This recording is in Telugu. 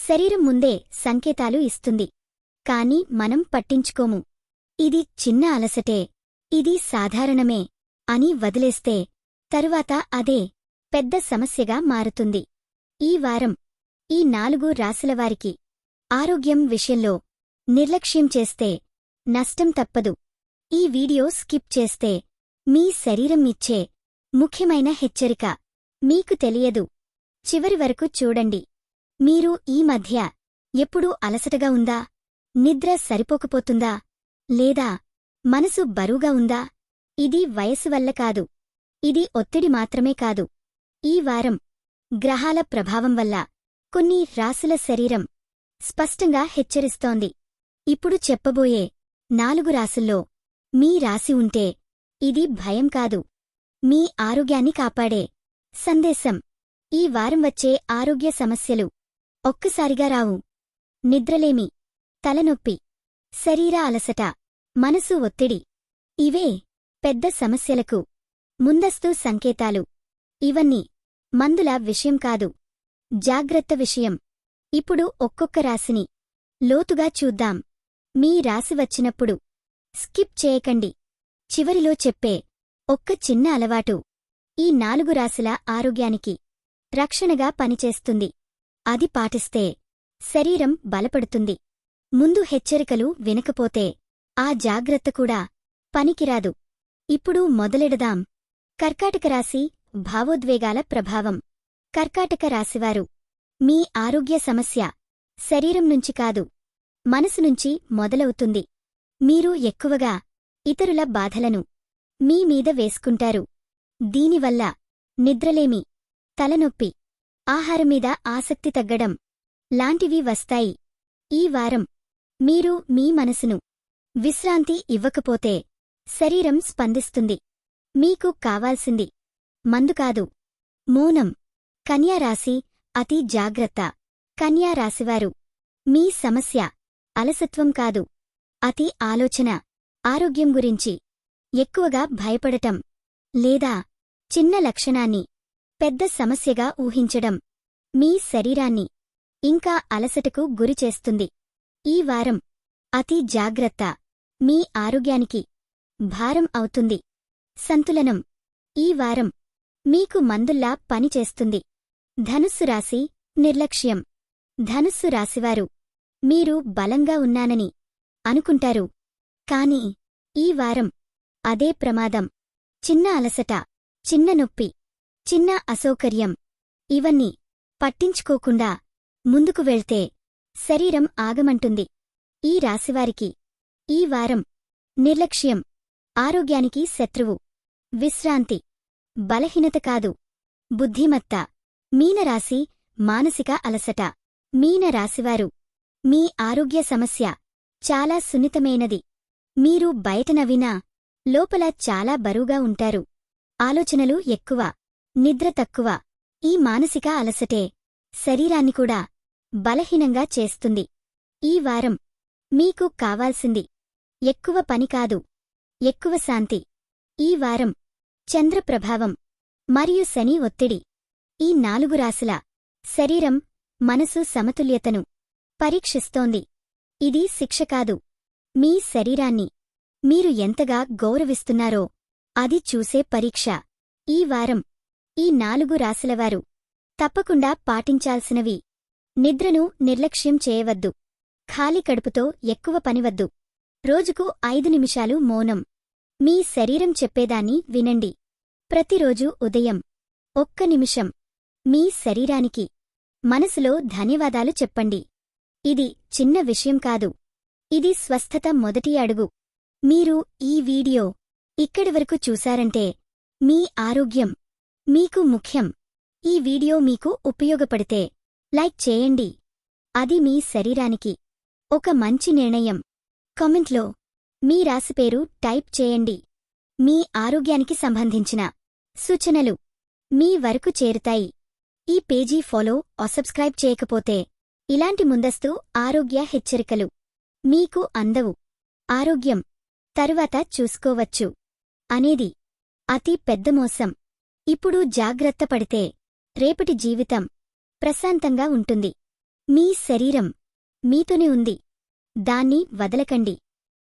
శరీరం ముందే సంకేతాలు ఇస్తుంది. కాని మనం పట్టించుకోము. ఇది చిన్న అలసటే, ఇది సాధారణమే అని వదిలేస్తే తరువాత అదే పెద్ద సమస్యగా మారుతుంది. ఈ వారం ఈ 4 రాశులవారికి ఆరోగ్యం విషయంలో నిర్లక్ష్యం చేస్తే నష్టం తప్పదు. ఈ వీడియో స్కిప్ చేస్తే మీ శరీరం ఇచ్చే ముఖ్యమైన హెచ్చరిక మీకు తెలియదు. చివరి వరకు చూడండి. మీరు ఈ మధ్య ఎప్పుడూ అలసటగా ఉందా? నిద్ర సరిపోకపోతుందా? లేదా మనసు బరువుగా ఉందా? ఇది వయసు వల్ల కాదు. ఇది ఒత్తిడి మాత్రమే కాదు. ఈ వారం గ్రహాల ప్రభావం వల్ల కొన్ని రాశుల శరీరం స్పష్టంగా హెచ్చరిస్తోంది. ఇప్పుడు చెప్పబోయే 4 రాశుల్లో మీ రాశి ఉంటే ఇది భయం కాదు, మీ ఆరోగ్యాన్ని కాపాడే సందేశం. ఈ వారం వచ్చే ఆరోగ్య సమస్యలు ఒక్కసారిగా రావు. నిద్రలేమి, తలనొప్పి, శరీర అలసట, మనసు ఒత్తిడి — ఇవే పెద్ద సమస్యలకు ముందస్తు సంకేతాలు. ఇవన్నీ మందుల విషయం కాదు, జాగ్రత్త విషయం. ఇప్పుడు ఒక్కొక్క రాశిని లోతుగా చూద్దాం. మీ రాశి వచ్చినప్పుడు స్కిప్ చేయకండి. చివరిలో చెప్పే ఒక్క చిన్న అలవాటు ఈ 4 రాశుల ఆరోగ్యానికి రక్షణగా పనిచేస్తుంది. అది పాటిస్తే శరీరం బలపడుతుంది. ముందు హెచ్చరికలు వినకపోతే ఆ జాగ్రత్త కూడా పనికిరాదు. ఇప్పుడు మొదలెడదాం. కర్కాటక రాశి భావోద్వేగాల ప్రభావం. కర్కాటక రాశివారు మీ ఆరోగ్య సమస్య శరీరం నుంచి కాదు, మనసు నుంచి మొదలవుతుంది. మీరు ఎక్కువగా ఇతరుల బాధలను మీ మీద వేసుకుంటారు. దీనివల్ల నిద్రలేమి, తలనొప్పి, ఆహారమీద ఆసక్తి తగ్గడం లాంటివి వస్తాయి. ఈ వారం మీరు మీ మనసును విశ్రాంతి ఇవ్వకపోతే శరీరం స్పందిస్తుంది. మీకు కావాల్సింది మందు కాదు, మౌనం. కన్యారాశి అతి జాగ్రత్త. కన్యారాశివారు మీ సమస్య అలసత్వం కాదు, అతి ఆలోచన. ఆరోగ్యం గురించి ఎక్కువగా భయపడటం లేదా చిన్న లక్షణాన్ని పెద్ద సమస్యగా ఊహించడం మీ శరీరాన్ని ఇంకా అలసటకు గురిచేస్తుంది. ఈ వారం అతి జాగ్రత్త మీ ఆరోగ్యానికి భారం అవుతుంది. సంతులనం ఈ వారం మీకు మందుల్లా పనిచేస్తుంది. ధనుస్సు రాశి నిర్లక్ష్యం. ధనుస్సు రాశివారు మీరు బలంగా ఉన్నానని అనుకుంటారు. కాని ఈ వారం అదే ప్రమాదం. చిన్న అలసట, చిన్న నొప్పి, చిన్న అసౌకర్యం — ఇవన్నీ పట్టించుకోకుండా ముందుకు వెళ్తే శరీరం ఆగమంటుంది. ఈ రాశివారికి ఈ వారం నిర్లక్ష్యం ఆరోగ్యానికి శత్రువు. విశ్రాంతి బలహీనత కాదు, బుద్ధిమత్త. మీనరాశి మానసిక అలసట. మీనరాశివారు మీ ఆరోగ్య సమస్య చాలా సున్నితమైనది. మీరు బయట నవ్వినా లోపల చాలా బరువుగా ఉంటారు. ఆలోచనలు ఎక్కువ, నిద్ర తక్కువ. ఈ మానసిక అలసటే శరీరాన్ని కూడా బలహీనంగా చేస్తుంది. ఈ వారం మీకు కావాల్సింది ఎక్కువ పని కాదు, ఎక్కువ శాంతి. ఈ వారం చంద్ర ప్రభావం మరియు శని ఒత్తిడి ఈ 4 రాశుల శరీరం, మనసు సమతుల్యతను పరీక్షిస్తోంది. ఇది శిక్ష కాదు, మీ శరీరాన్ని మీరు ఎంతగా గౌరవిస్తున్నారో అది చూసే పరీక్ష. ఈ వారం ఈ 4 రాశులవారు తప్పకుండా పాటించాల్సినవి: నిద్రను నిర్లక్ష్యం చేయవద్దు, ఖాళీ కడుపుతో ఎక్కువ పనివద్దు, రోజుకు 5 నిమిషాలు మౌనం. మీ శరీరం చెప్పేదాన్ని వినండి. ప్రతిరోజు ఉదయం 1 నిమిషం మీ శరీరానికి, మనసులో ధన్యవాదాలు చెప్పండి. ఇది చిన్న విషయం కాదు, ఇది స్వస్థత మొదటి అడుగు. మీరు ఈ వీడియో ఇక్కడి వరకు చూశారంటే మీ ఆరోగ్యం మీకు ముఖ్యం. ఈ వీడియో మీకు ఉపయోగపడితే లైక్ చేయండి. అది మీ శరీరానికి ఒక మంచి నిర్ణయం. కామెంట్లో మీ రాశి పేరు టైప్ చేయండి. మీ ఆరోగ్యానికి సంబంధించిన సూచనలు మీ వరకు చేరుతాయి. ఈ పేజీ ఫాలో సబ్స్క్రైబ్ చేయకపోతే ఇలాంటి ముందస్తు ఆరోగ్య హెచ్చరికలు మీకు అందవు. ఆరోగ్యం తరువాత చూసుకోవచ్చు అనేది అతి పెద్ద మోసం. ఇప్పుడు జాగ్రత్త పడితే రేపటి జీవితం ప్రశాంతంగా ఉంటుంది. మీ శరీరం మీతోనే ఉంది. దాన్ని వదలకండి.